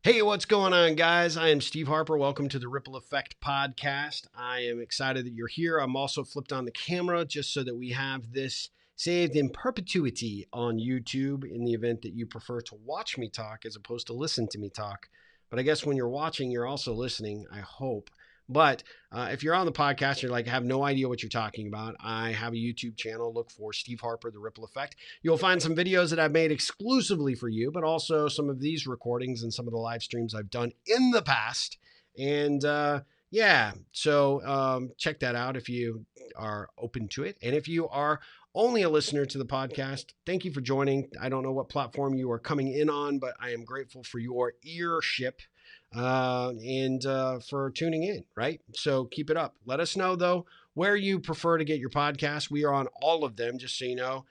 Hey, what's going on, guys? I am Steve Harper. Welcome to the Ripple Effect podcast. I am excited that you're here. I'm also flipped on the camera just so that we have this saved in perpetuity on YouTube in the event that you prefer to watch me talk as opposed to listen to me talk. But I guess when you're watching, you're also listening, I hope. But if you're on the podcast, you're like, I have no idea what you're talking about. I have a YouTube channel. Look for Steve Harper, The Ripple Effect. You'll find some videos that I've made exclusively for you, but also some of these recordings and some of the live streams I've done in the past. And so check that out if you are open to it. And if you are only a listener to the podcast, thank you for joining. I don't know what platform you are coming in on, but I am grateful for your earship and for tuning in, right? So keep it up. Let us know, though, where you prefer to get your podcasts. We are on all of them, just so you know.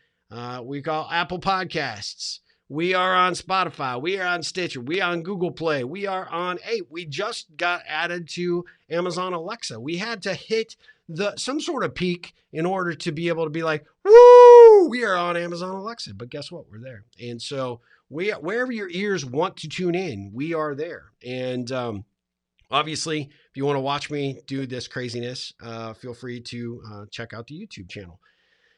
We call Apple Podcasts. We are on Spotify. We are on Stitcher. We are on Google Play. We are on, we just got added to Amazon Alexa. We had to hit some sort of peak in order to be able to be like, woo, we are on Amazon Alexa. But guess what? We're there. And so wherever your ears want to tune in, we are there. And obviously, if you want to watch me do this craziness, feel free to check out the YouTube channel.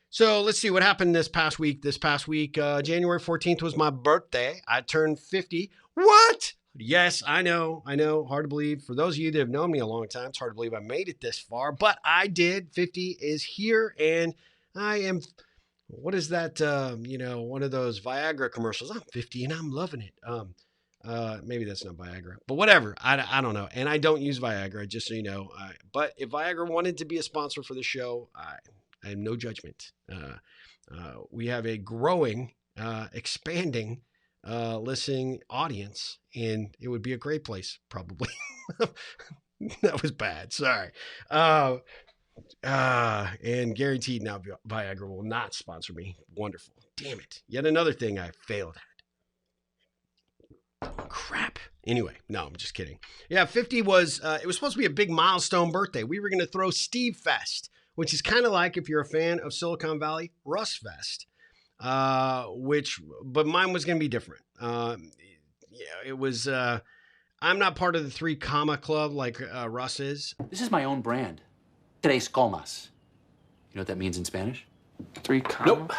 So let's see what happened this past week. January 14th was my birthday. I turned 50. What? Yes, I know. Hard to believe. For those of you that have known me a long time, it's hard to believe I made it this far, but I did. 50 is here, and I am, what is that? One of those Viagra commercials. I'm 50 and I'm loving it. Maybe that's not Viagra, but whatever. I don't know. And I don't use Viagra, just so you know. But if Viagra wanted to be a sponsor for the show, I have no judgment. We have a growing, expanding listening audience, and it would be a great place, probably. That was bad. Sorry. And guaranteed now Viagra will not sponsor me. Wonderful. Damn it. Yet another thing I failed at. Crap. Anyway, no, I'm just kidding. Yeah, 50 was, it was supposed to be a big milestone birthday. We were going to throw Steve Fest, which is kind of like, if you're a fan of Silicon Valley, Russ Fest, but mine was going to be different. It was, I'm not part of the 3 comma club like Russ is. This is my own brand. Tres comas. You know what that means in Spanish? 3 commas? Nope.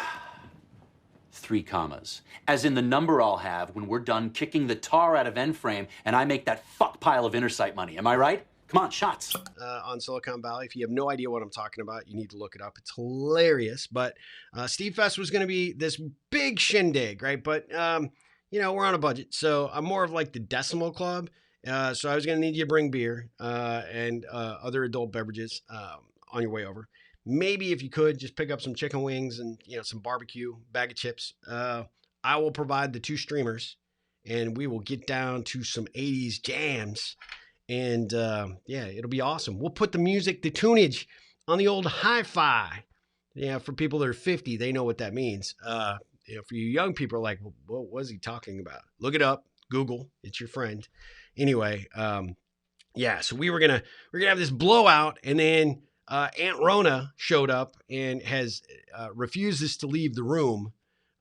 3 commas. As in the number I'll have when we're done kicking the tar out of N-Frame and I make that fuck pile of Intersight money. Am I right? Come on, shots. On Silicon Valley. If you have no idea what I'm talking about, you need to look it up. It's hilarious. But Steve Fest was going to be this big shindig, right? But, we're on a budget. So I'm more of like the decimal club. So I was going to need you to bring beer and other adult beverages on your way over. Maybe if you could, just pick up some chicken wings and, some barbecue, bag of chips. I will provide the 2 streamers, and we will get down to some 80s jams. And it'll be awesome. We'll put the music, the tunage on the old hi-fi. Yeah, for people that are 50, they know what that means. For you young people, like, what was he talking about? Look it up. Google. It's your friend. Anyway, so we're gonna have this blowout, and then Aunt Rona showed up and has refuses to leave the room.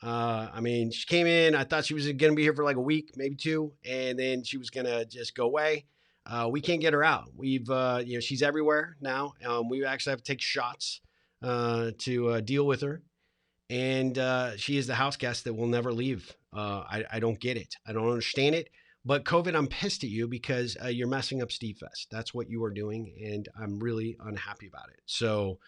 She came in. I thought she was going to be here for like a week, maybe 2, and then she was going to just go away. We can't get her out. We've, she's everywhere now. We actually have to take shots to deal with her. And she is the house guest that will never leave. I don't get it. I don't understand it. But COVID, I'm pissed at you because you're messing up Steve Fest. That's what you are doing, and I'm really unhappy about it. So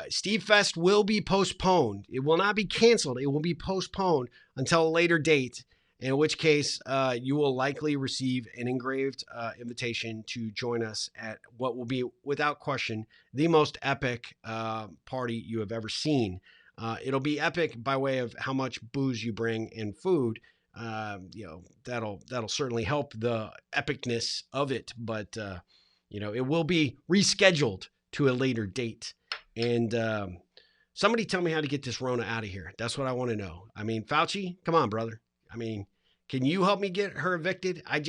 Steve Fest will be postponed. It will not be canceled. It will be postponed until a later date, in which case you will likely receive an engraved invitation to join us at what will be, without question, the most epic party you have ever seen. It'll be epic by way of how much booze you bring and food. That'll certainly help the epicness of it, but it will be rescheduled to a later date. And somebody tell me how to get this Rona out of here. That's what I want to know. Fauci, come on, brother. Can you help me get her evicted? I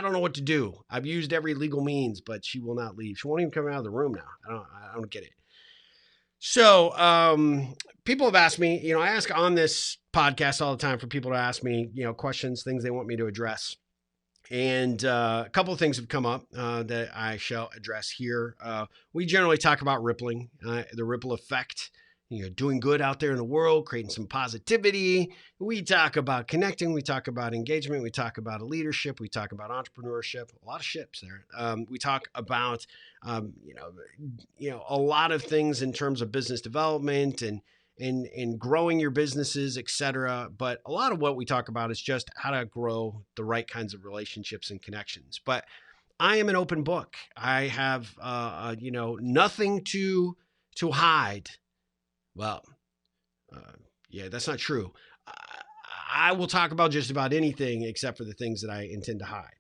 don't know what to do. I've used every legal means, but she will not leave. She won't even come out of the room now. I don't get it. So people have asked me, I ask on this podcast all the time for people to ask me, questions, things they want me to address. And a couple of things have come up that I shall address here. We generally talk about rippling, the ripple effect, doing good out there in the world, creating some positivity. We talk about connecting. We talk about engagement. We talk about leadership. We talk about entrepreneurship. A lot of ships there. We talk about, a lot of things in terms of business development and growing your businesses, et cetera. But a lot of what we talk about is just how to grow the right kinds of relationships and connections. But I am an open book. I have, nothing to hide. Well, yeah, that's not true. I will talk about just about anything except for the things that I intend to hide.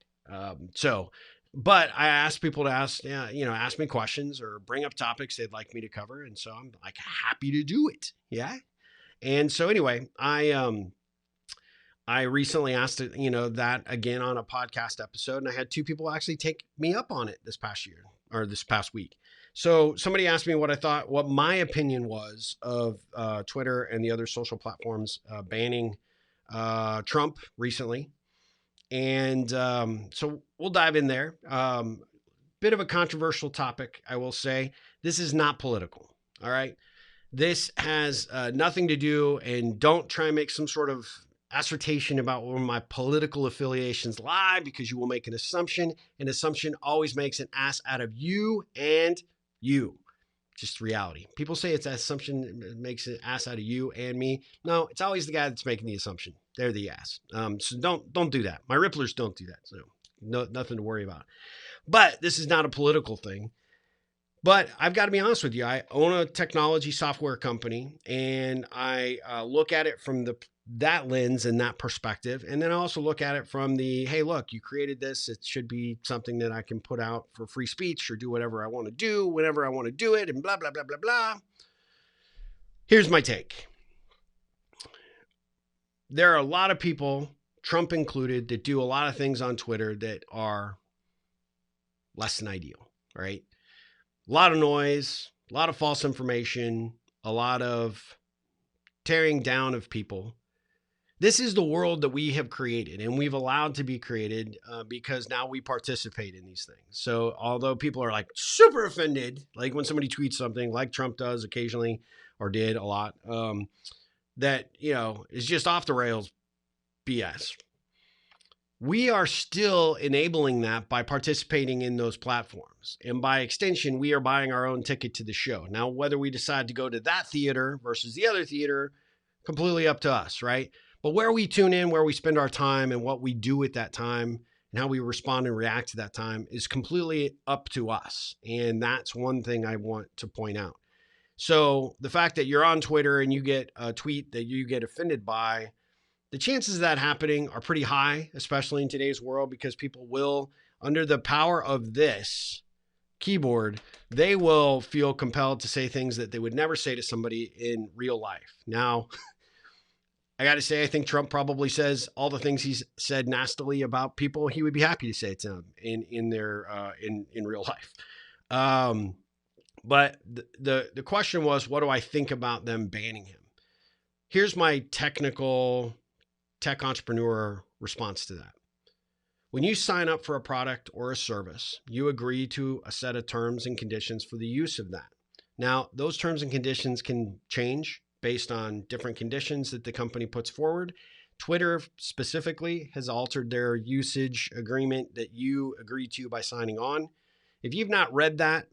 But I ask people to ask me questions or bring up topics they'd like me to cover. And so I'm like happy to do it. Yeah. And so anyway, I recently asked that again on a podcast episode, and I had two people actually take me up on it this past week. So somebody asked me what my opinion was of Twitter and the other social platforms banning Trump recently. And so we'll dive in there. Bit of a controversial topic, I will say. This is not political. All right. This has nothing to do, and don't try and make some sort of assertion about where my political affiliations lie, because you will make an assumption. An assumption always makes an ass out of you and you. Just reality. People say it's an assumption makes an ass out of you and me. No, it's always the guy that's making the assumption. They're the ass. So don't do that. My Ripplers don't do that. So nothing to worry about. But this is not a political thing. But I've got to be honest with you. I own a technology software company, and I look at it from that lens and that perspective. And then I also look at it from hey, look, you created this. It should be something that I can put out for free speech or do whatever I want to do, whenever I want to do it, and blah, blah, blah, blah, blah. Here's my take. There are a lot of people, Trump included, that do a lot of things on Twitter that are less than ideal, right? A lot of noise, a lot of false information, a lot of tearing down of people. This is the world that we have created, and we've allowed to be created because now we participate in these things. So although people are like super offended, like when somebody tweets something like Trump does occasionally or did a lot, that, is just off the rails BS. We are still enabling that by participating in those platforms. And by extension, we are buying our own ticket to the show. Now, whether we decide to go to that theater versus the other theater, completely up to us, right? But where we tune in, where we spend our time, and what we do at that time, and how we respond and react to that time is completely up to us. And that's one thing I want to point out. So the fact that you're on Twitter and you get a tweet that you get offended by, the chances of that happening are pretty high, especially in today's world, because people will, under the power of this keyboard, they will feel compelled to say things that they would never say to somebody in real life. Now, I got to say, I think Trump probably says all the things he's said nastily about people he would be happy to say to them in real life. But the question was, what do I think about them banning him? Here's my technical tech entrepreneur response to that. When you sign up for a product or a service, you agree to a set of terms and conditions for the use of that. Now, those terms and conditions can change based on different conditions that the company puts forward. Twitter specifically has altered their usage agreement that you agree to by signing on. If you've not read that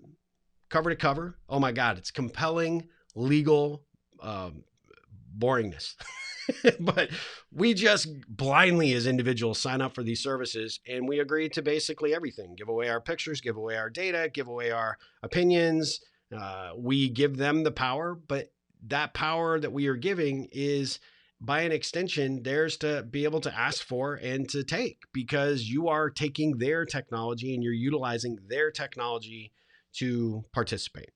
cover to cover, oh my God, it's compelling legal boringness. But we just blindly as individuals sign up for these services, and we agree to basically everything. Give away our pictures, give away our data, give away our opinions. We give them the power, but that power that we are giving is by an extension theirs to be able to ask for and to take, because you are taking their technology and you're utilizing their technology to participate,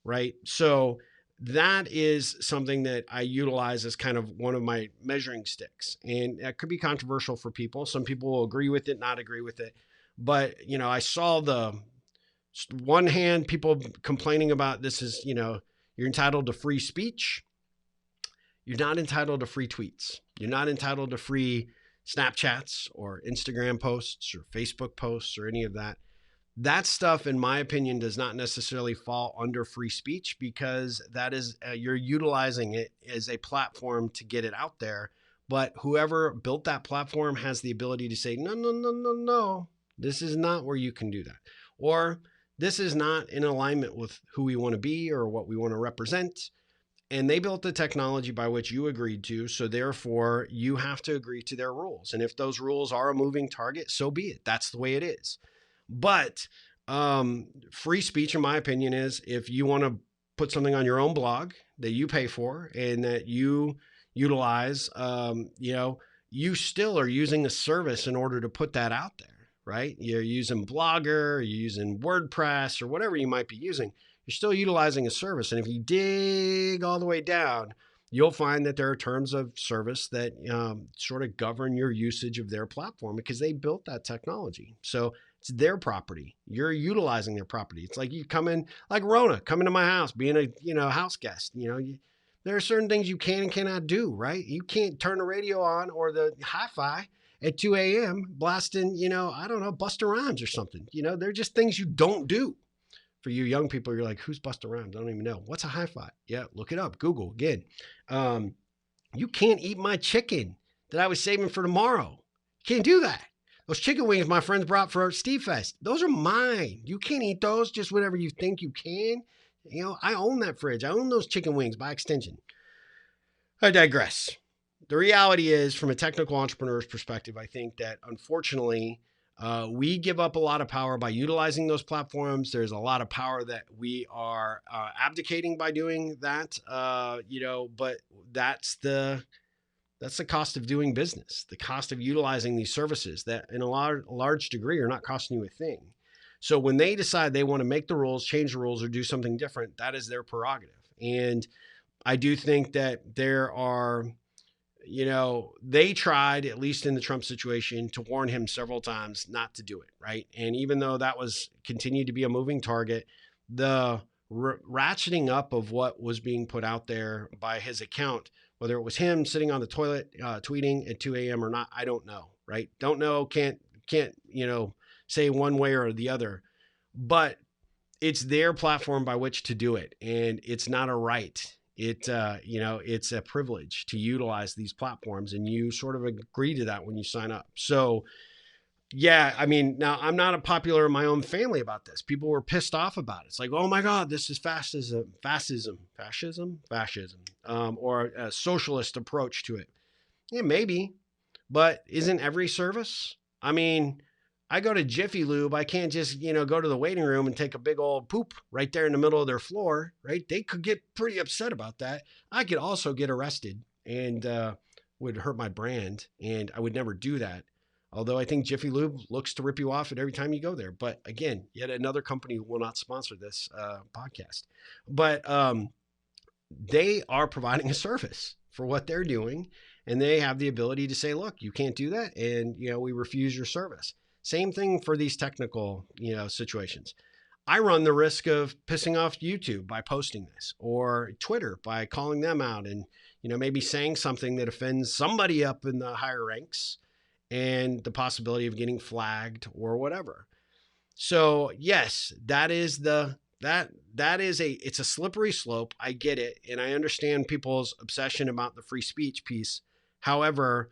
right? So that is something that I utilize as kind of one of my measuring sticks. And that could be controversial for people. Some people will agree with it, not agree with it. But, I saw the one hand people complaining about this is, you're entitled to free speech. You're not entitled to free tweets. You're not entitled to free Snapchats or Instagram posts or Facebook posts or any of that. That stuff, in my opinion, does not necessarily fall under free speech because that is, you're utilizing it as a platform to get it out there. But whoever built that platform has the ability to say, no, no, no, no, no, this is not where you can do that. Or this is not in alignment with who we want to be or what we want to represent. And they built the technology by which you agreed to. So therefore, you have to agree to their rules. And if those rules are a moving target, so be it. That's the way it is. But free speech, in my opinion, is if you want to put something on your own blog that you pay for and that you utilize, you still are using a service in order to put that out there, right? You're using Blogger, you're using WordPress, or whatever you might be using. You're still utilizing a service. And if you dig all the way down, you'll find that there are terms of service that sort of govern your usage of their platform because they built that technology. So it's their property. You're utilizing their property. It's like you come in, like Rona, coming to my house, being a house guest. There are certain things you can and cannot do, right? You can't turn the radio on or the hi-fi at 2 a.m. blasting, I don't know, Busta Rhymes or something. They're just things you don't do. For you young people, you're like, who's Busta Rhymes? I don't even know. What's a hi-fi? Yeah, look it up. Google again. You can't eat my chicken that I was saving for tomorrow. You can't do that. Those chicken wings my friends brought for Steve Fest, those are mine. You can't eat those just whatever you think you can. I own that fridge. I own those chicken wings by extension. I digress. The reality is, from a technical entrepreneur's perspective, I think that unfortunately, we give up a lot of power by utilizing those platforms. There's a lot of power that we are abdicating by doing that, but that's the cost of doing business, the cost of utilizing these services that in a large degree are not costing you a thing. So when they decide they want to make the rules, change the rules, or do something different, that is their prerogative. And I do think that there are, they tried, at least in the Trump situation, to warn him several times not to do it, right? And even though that was continued to be a moving target, the ratcheting up of what was being put out there by his account, whether it was him sitting on the toilet tweeting at 2 a.m. or not, I don't know, right? Don't know, can't say one way or the other, but it's their platform by which to do it, and it's not a right. It's a privilege to utilize these platforms, and you sort of agree to that when you sign up. So, yeah, I mean, now I'm not popular in my own family about this. People were pissed off about it. It's like, oh my God, this is fascism, or a socialist approach to it. Yeah, maybe, but isn't every service? I mean, I go to Jiffy Lube. I can't just, go to the waiting room and take a big old poop right there in the middle of their floor, right? They could get pretty upset about that. I could also get arrested and would hurt my brand, and I would never do that. Although I think Jiffy Lube looks to rip you off at every time you go there. But again, yet another company will not sponsor this podcast. But they are providing a service for what they're doing, and they have the ability to say, look, you can't do that, and we refuse your service. Same thing for these technical, situations. I run the risk of pissing off YouTube by posting this, or Twitter by calling them out and, maybe saying something that offends somebody up in the higher ranks, and the possibility of getting flagged or whatever. So yes, it's a slippery slope. I get it. And I understand people's obsession about the free speech piece. However,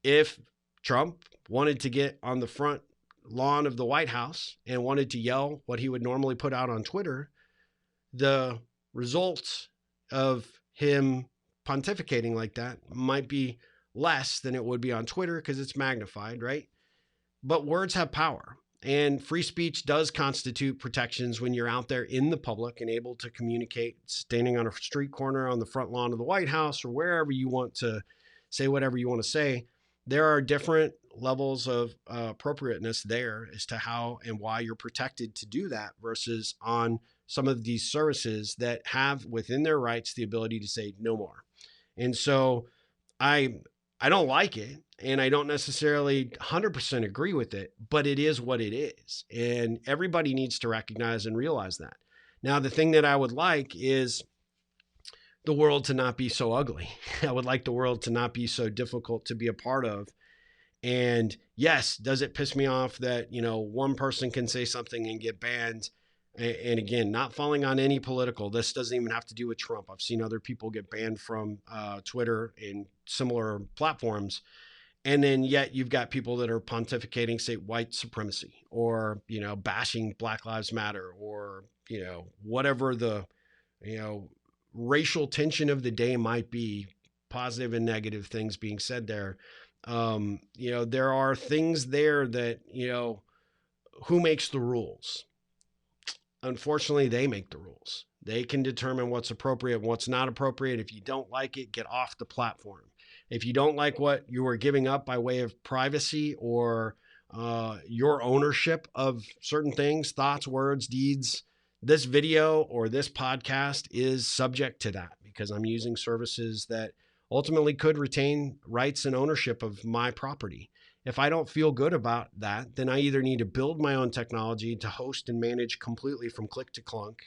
if Trump wanted to get on the front lawn of the White House and wanted to yell what he would normally put out on Twitter, the results of him pontificating like that might be less than it would be on Twitter because it's magnified, right? But words have power, and free speech does constitute protections when you're out there in the public and able to communicate, standing on a street corner on the front lawn of the White House or wherever you want to say whatever you want to say. There are different levels of appropriateness there as to how and why you're protected to do that versus on some of these services that have within their rights the ability to say no more. And so I don't like it, and I don't necessarily 100% agree with it, but it is what it is. And everybody needs to recognize and realize that. Now, the thing that I would like is the world to not be so ugly. I would like the world to not be so difficult to be a part of. And yes, does it piss me off that, one person can say something and get banned? And again, not falling on any political. This doesn't even have to do with Trump. I've seen other people get banned from Twitter and similar platforms. And then yet you've got people that are pontificating, say, white supremacy, or, bashing Black Lives Matter, or, whatever the, racial tension of the day might be, positive and negative things being said there. There are things there that, who makes the rules? Unfortunately, they make the rules. They can determine what's appropriate and what's not appropriate. If you don't like it, get off the platform. If you don't like what you are giving up by way of privacy or your ownership of certain things, thoughts, words, deeds, this video or this podcast is subject to that, because I'm using services that ultimately could retain rights and ownership of my property. If I don't feel good about that, then I either need to build my own technology to host and manage completely from click to clunk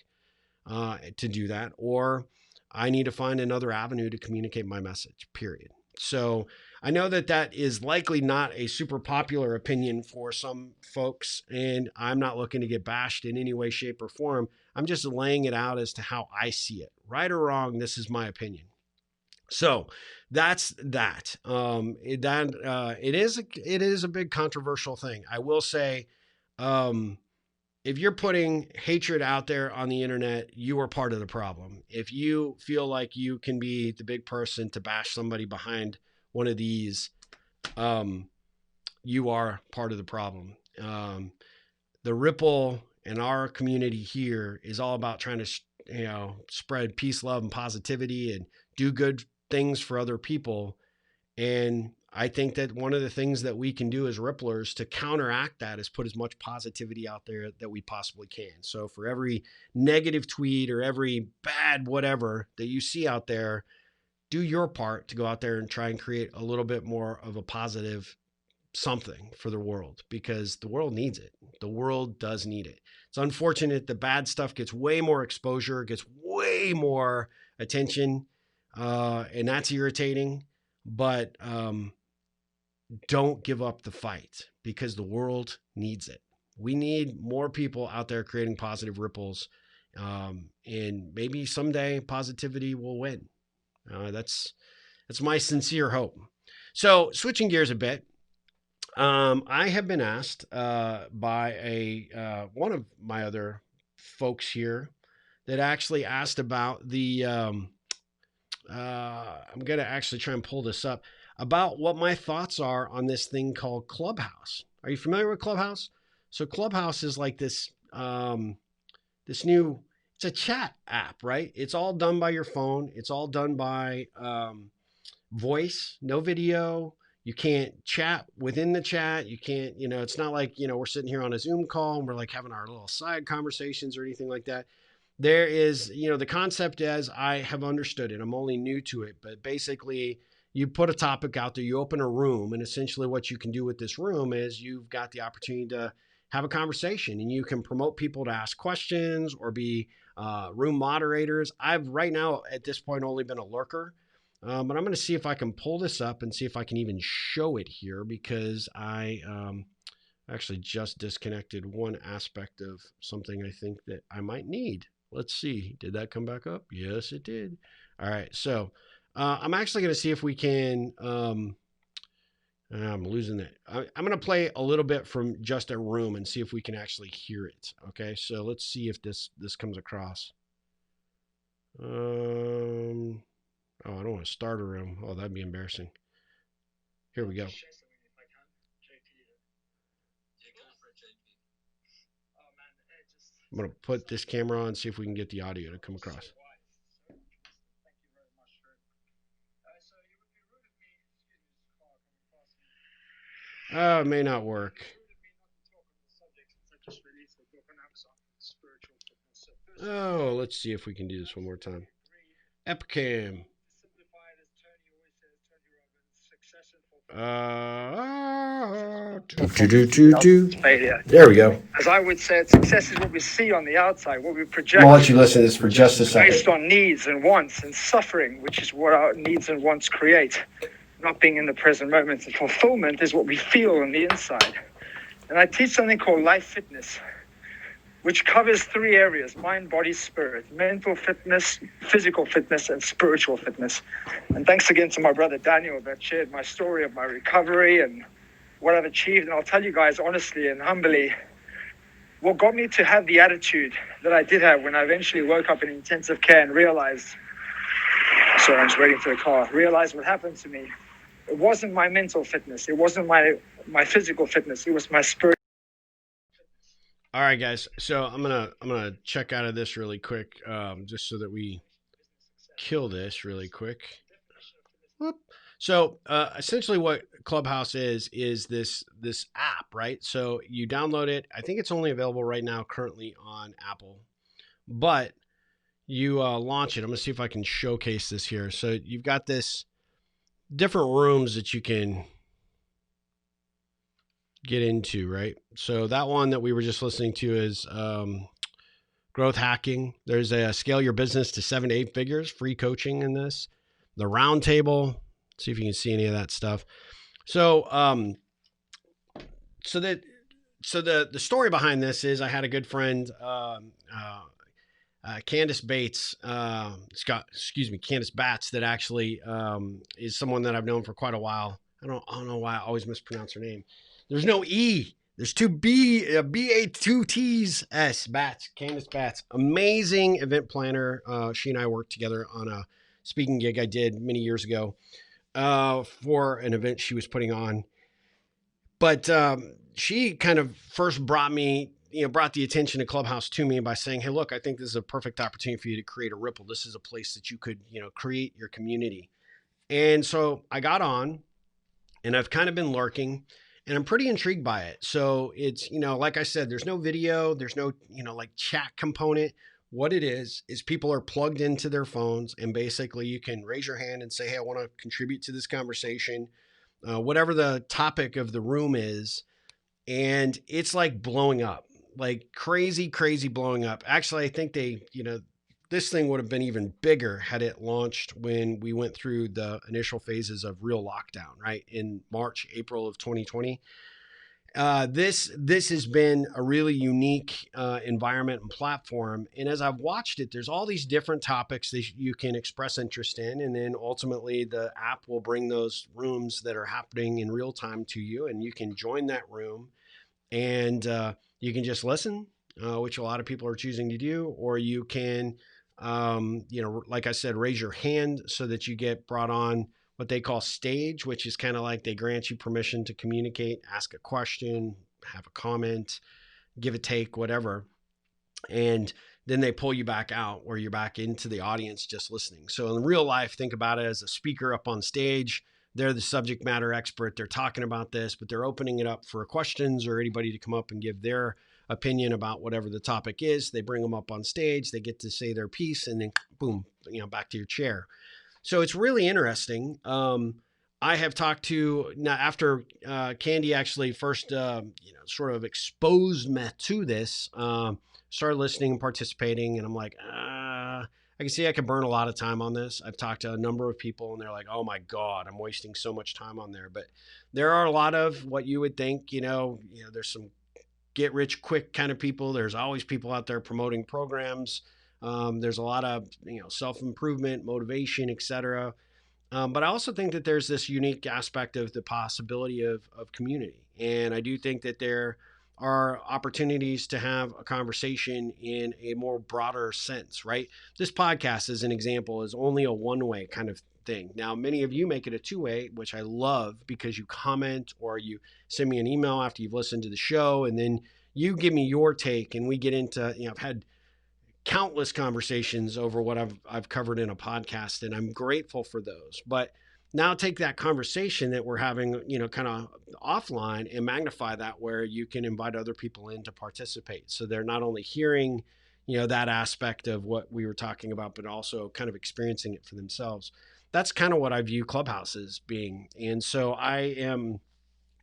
to do that, or I need to find another avenue to communicate my message, period. So I know that that is likely not a super popular opinion for some folks, and I'm not looking to get bashed in any way, shape, or form. I'm just laying it out as to how I see it. Right or wrong, this is my opinion. So that's that. It is a big controversial thing. I will say, if you're putting hatred out there on the internet, you are part of the problem. If you feel like you can be the big person to bash somebody behind one of these, you are part of the problem. The ripple in our community here is all about trying to, spread peace, love, and positivity, and do good things for other people. And I think that one of the things that we can do as ripplers to counteract that is put as much positivity out there that we possibly can. So for every negative tweet or every bad whatever that you see out there, do your part to go out there and try and create a little bit more of a positive something for the world, because the world needs it. The world does need it. It's unfortunate the bad stuff gets way more exposure, gets way more attention, and that's irritating. But don't give up the fight, because the world needs it. We need more people out there creating positive ripples, and maybe someday positivity will win. That's my sincere hope. So switching gears a bit, I have been asked by one of my other folks here that actually asked about the. I'm going to actually try and pull this up about what my thoughts are on this thing called Clubhouse. Are you familiar with Clubhouse? So Clubhouse is like this this new. It's a chat app, right? It's all done by your phone. It's all done by voice, no video. You can't chat within the chat. You can't, it's not like, we're sitting here on a Zoom call and we're like having our little side conversations or anything like that. There is, the concept as I have understood it, I'm only new to it, but basically you put a topic out there, you open a room, and essentially what you can do with this room is you've got the opportunity to have a conversation, and you can promote people to ask questions or be room moderators. I've right now at this point only been a lurker. But I'm going to see if I can pull this up and see if I can even show it here, because I actually just disconnected one aspect of something I think that I might need. Let's see. Did that come back up? Yes, it did. All right. So I'm actually going to see if we can. I'm losing it. I'm going to play a little bit from just a room and see if we can actually hear it. Okay. So let's see if this comes across. Oh, I don't want to start a room. Oh, that'd be embarrassing. Here we go. I'm going to put this camera on and see if we can get the audio to come across. Oh, it may not work. Oh, let's see if we can do this one more time. Epicam. There we go. As I would say, success is what we see on the outside, what we project. I'll let you listen to this for just a second. Based on needs and wants and suffering, which is what our needs and wants create. not being in the present moment. And fulfillment is what we feel on the inside. And I teach something called life fitness, which covers 3 areas: mind, body, spirit, mental fitness, physical fitness, and spiritual fitness. And thanks again to my brother Daniel that shared my story of my recovery and what I've achieved. And I'll tell you guys honestly and humbly, what got me to have the attitude that I did have when I eventually woke up in intensive care and realized, sorry, I'm just waiting for the car, realized what happened to me. It wasn't my mental fitness. It wasn't my physical fitness. It was my spirit. All right, guys. So I'm gonna check out of this really quick, just so that we kill this really quick. Whoop. So essentially, what Clubhouse is this app, right? So you download it. I think it's only available right now, currently on Apple, but you launch it. I'm gonna see if I can showcase this here. So you've got this different rooms that you can get into, right? So that one that we were just listening to is growth hacking. There's a scale your business to 7 to 8 figures, free coaching in this. The round table. See if you can see any of that stuff. So the story behind this is I had a good friend, Candace Bates, Candace Batts, that actually is someone that I've known for quite a while. I don't know why I always mispronounce her name. There's no E. There's two B-A, 2 T's, S, Batts, Candace Batts. Amazing event planner. She and I worked together on a speaking gig I did many years ago for an event she was putting on. But she kind of first brought the attention to Clubhouse to me by saying, hey, look, I think this is a perfect opportunity for you to create a ripple. This is a place that you could, create your community. And so I got on and I've kind of been lurking and I'm pretty intrigued by it. So it's, like I said, there's no video, there's no, like chat component. What it is people are plugged into their phones and basically you can raise your hand and say, hey, I want to contribute to this conversation, whatever the topic of the room is. And it's like blowing up, like crazy blowing up. Actually, I think this thing would have been even bigger had it launched when we went through the initial phases of real lockdown, right? In March, April of 2020. This has been a really unique environment and platform. And as I've watched it, there's all these different topics that you can express interest in. And then ultimately the app will bring those rooms that are happening in real time to you. And you can join that room and you can just listen, which a lot of people are choosing to do, or you can, like I said, raise your hand so that you get brought on what they call stage, which is kind of like they grant you permission to communicate, ask a question, have a comment, give a take, whatever. And then they pull you back out where you're back into the audience just listening. So in real life, think about it as a speaker up on stage. They're the subject matter expert. They're talking about this, but they're opening it up for questions or anybody to come up and give their opinion about whatever the topic is. They bring them up on stage. They get to say their piece and then boom, back to your chair. So it's really interesting. I have talked to now after Candy actually first, sort of exposed me to this, started listening and participating. And I'm like, I can see I can burn a lot of time on this. I've talked to a number of people and they're like, oh my God, I'm wasting so much time on there. But there are a lot of what you would think, there's some get rich quick kind of people. There's always people out there promoting programs. There's a lot of, self-improvement, motivation, etc. But I also think that there's this unique aspect of the possibility of community. And I do think that there are opportunities to have a conversation in a more broader sense, right? This podcast, as an example, is only a one-way kind of thing. Now, many of you make it a two-way, which I love because you comment or you send me an email after you've listened to the show, and then you give me your take, and we get into, I've had countless conversations over what I've covered in a podcast, and I'm grateful for those. But now take that conversation that we're having, kind of offline and magnify that where you can invite other people in to participate. So they're not only hearing, that aspect of what we were talking about, but also kind of experiencing it for themselves. That's kind of what I view Clubhouse as being. And so I am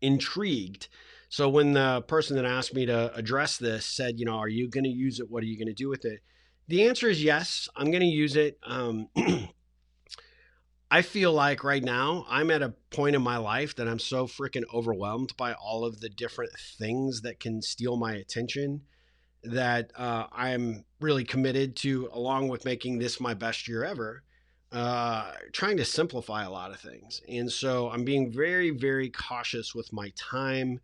intrigued. So when the person that asked me to address this said, are you going to use it? What are you going to do with it? The answer is yes, I'm going to use it. I feel like right now I'm at a point in my life that I'm so freaking overwhelmed by all of the different things that can steal my attention that I'm really committed to, along with making this my best year ever, trying to simplify a lot of things. And so I'm being very, very cautious with my time,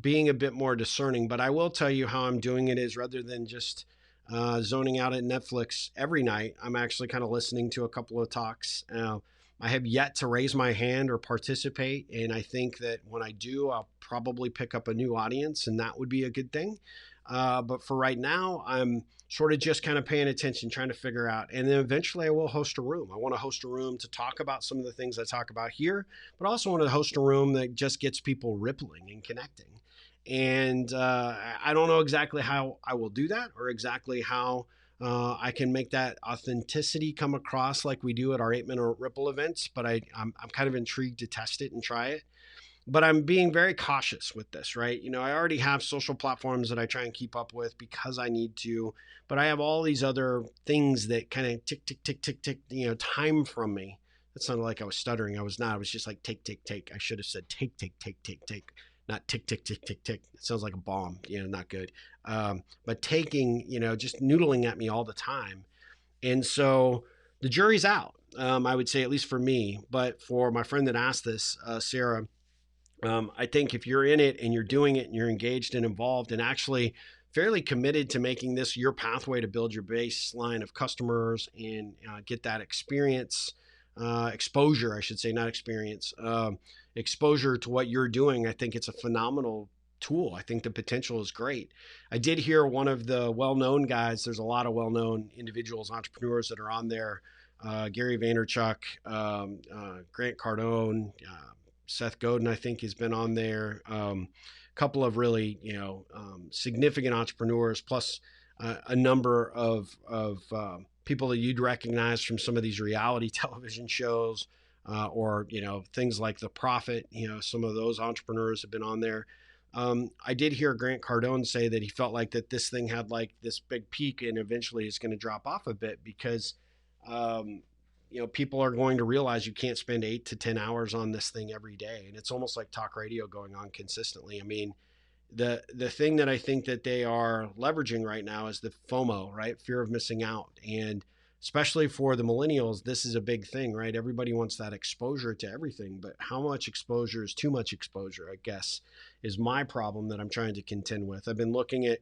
being a bit more discerning. But I will tell you how I'm doing it is rather than just zoning out at Netflix every night, I'm actually kind of listening to a couple of talks. I have yet to raise my hand or participate. And I think that when I do, I'll probably pick up a new audience, and that would be a good thing. But for right now, I'm sort of just kind of paying attention, trying to figure out. And then eventually I will host a room. I want to host a room to talk about some of the things I talk about here, but also want to host a room that just gets people rippling and connecting. And I don't know exactly how I will do that or exactly how I can make that authenticity come across like we do at our 8-minute ripple events, but I'm kind of intrigued to test it and try it. But I'm being very cautious with this, right? You know, I already have social platforms that I try and keep up with because I need to, but I have all these other things that kind of tick, tick, tick, tick, tick, time from me. That sounded like I was stuttering. I was not. I was just like, take, take, take. I should have said take, take, take, take, take, not tick, tick, tick, tick, tick. It sounds like a bomb, not good. But taking, just noodling at me all the time. And so the jury's out, I would say, at least for me. But for my friend that asked this, Sarah, I think if you're in it and you're doing it and you're engaged and involved and actually fairly committed to making this your pathway to build your baseline of customers and get that experience, exposure, I should say, not experience, exposure to what you're doing, I think it's a phenomenal tool. I think the potential is great. I did hear one of the well-known guys, there's a lot of well-known individuals, entrepreneurs that are on there, Gary Vaynerchuk, Grant Cardone, Seth Godin, I think, has been on there. A couple of really, significant entrepreneurs, plus a number of people that you'd recognize from some of these reality television shows, or things like The Prophet. Some of those entrepreneurs have been on there. I did hear Grant Cardone say that he felt like that this thing had like this big peak and eventually it's going to drop off a bit because people are going to realize you can't spend 8 to 10 hours on this thing every day. And it's almost like talk radio going on consistently. I mean, the thing that I think that they are leveraging right now is the FOMO, right? Fear of missing out. And especially for the millennials, this is a big thing, right? Everybody wants that exposure to everything, but how much exposure is too much exposure, I guess, is my problem that I'm trying to contend with. I've been looking at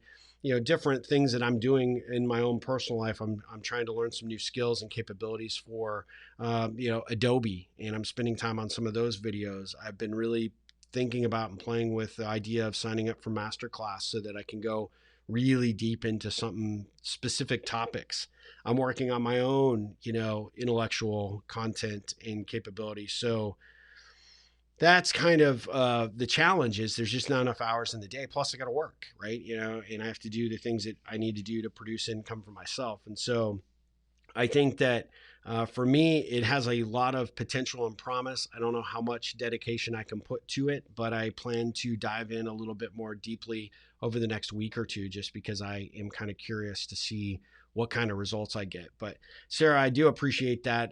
different things that I'm doing in my own personal life. I'm trying to learn some new skills and capabilities for, Adobe, and I'm spending time on some of those videos. I've been really thinking about and playing with the idea of signing up for masterclass so that I can go really deep into something specific topics. I'm working on my own, intellectual content and capabilities. So that's kind of the challenge is there's just not enough hours in the day. Plus I got to work, right? And I have to do the things that I need to do to produce income for myself. And so I think that for me, it has a lot of potential and promise. I don't know how much dedication I can put to it, but I plan to dive in a little bit more deeply over the next week or two, just because I am kind of curious to see what kind of results I get. But Sarah, I do appreciate that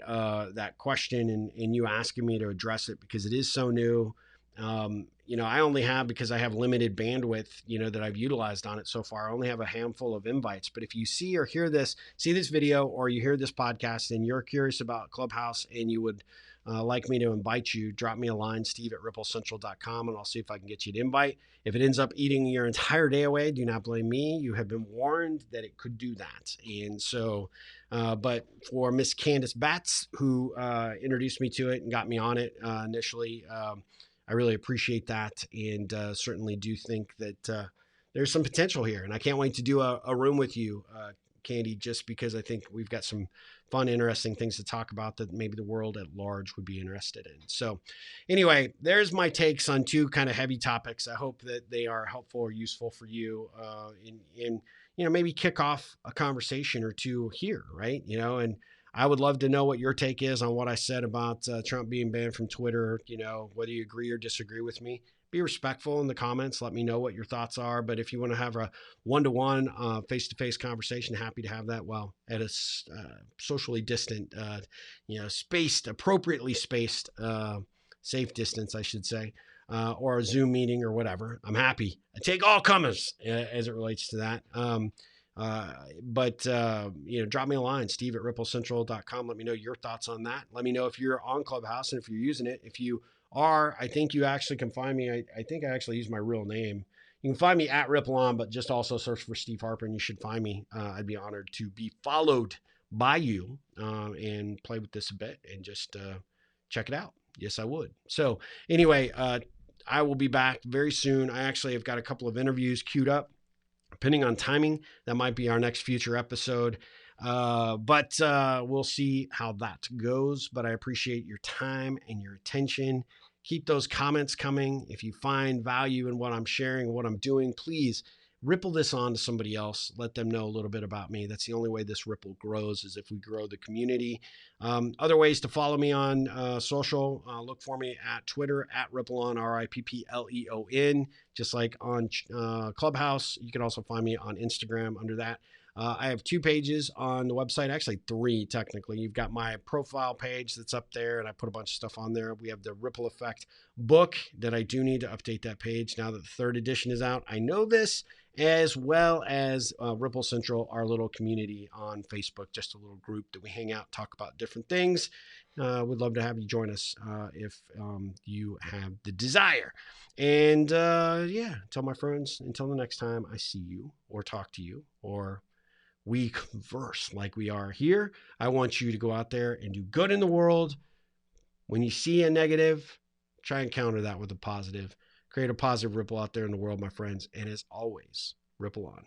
question and you asking me to address it because it is so new. I only have, because I have limited bandwidth, that I've utilized on it so far, I only have a handful of invites. But if you see or see this video, or you hear this podcast and you're curious about Clubhouse and you would like me to invite you, drop me a line, steve@ripplecentral.com, and I'll see if I can get you an invite. If it ends up eating your entire day away, do not blame me. You have been warned that it could do that. And so, but for Miss Candace Batts, who introduced me to it and got me on it initially, I really appreciate that, and certainly do think that there's some potential here. And I can't wait to do a room with you, Candy, just because I think we've got some fun, interesting things to talk about that maybe the world at large would be interested in. So anyway, there's my takes on two kind of heavy topics. I hope that they are helpful or useful for you in maybe kick off a conversation or two here, right? And I would love to know what your take is on what I said about Trump being banned from Twitter. Whether you agree or disagree with me. Be respectful in the comments. Let me know what your thoughts are. But if you want to have a one-to-one, face-to-face conversation, happy to have that. Well, at a socially distant, appropriately spaced, safe distance, I should say, or a Zoom meeting or whatever. I'm happy. I take all comers as it relates to that. But drop me a line, steve@ripplecentral.com. Let me know your thoughts on that. Let me know if you're on Clubhouse and if you're using it. If you are, I think you actually can find me. I think I actually use my real name. You can find me at Ripple On, but just also search for Steve Harper and you should find me. I'd be honored to be followed by you and play with this a bit and just check it out. Yes, I would. So anyway, I will be back very soon. I actually have got a couple of interviews queued up. Depending on timing, that might be our next future episode. But we'll see how that goes. But I appreciate your time and your attention. Keep those comments coming. If you find value in what I'm sharing, what I'm doing, please ripple this on to somebody else. Let them know a little bit about me. That's the only way this ripple grows, is if we grow the community. Other ways to follow me on social, look for me at Twitter at RippleOn, RIPPLEON, just like on Clubhouse. You can also find me on Instagram under that. I have 2 pages on the website, actually 3 technically. You've got my profile page that's up there, and I put a bunch of stuff on there. We have the Ripple Effect book that I do need to update that page now that the 3rd edition is out. I know this, as well as Ripple Central, our little community on Facebook, just a little group that we hang out, talk about different things. We'd love to have you join us if you have the desire. And tell my friends, until the next time I see you or talk to you or we converse like we are here, I want you to go out there and do good in the world. When you see a negative, try and counter that with a positive. Create a positive ripple out there in the world, my friends. And as always, ripple on.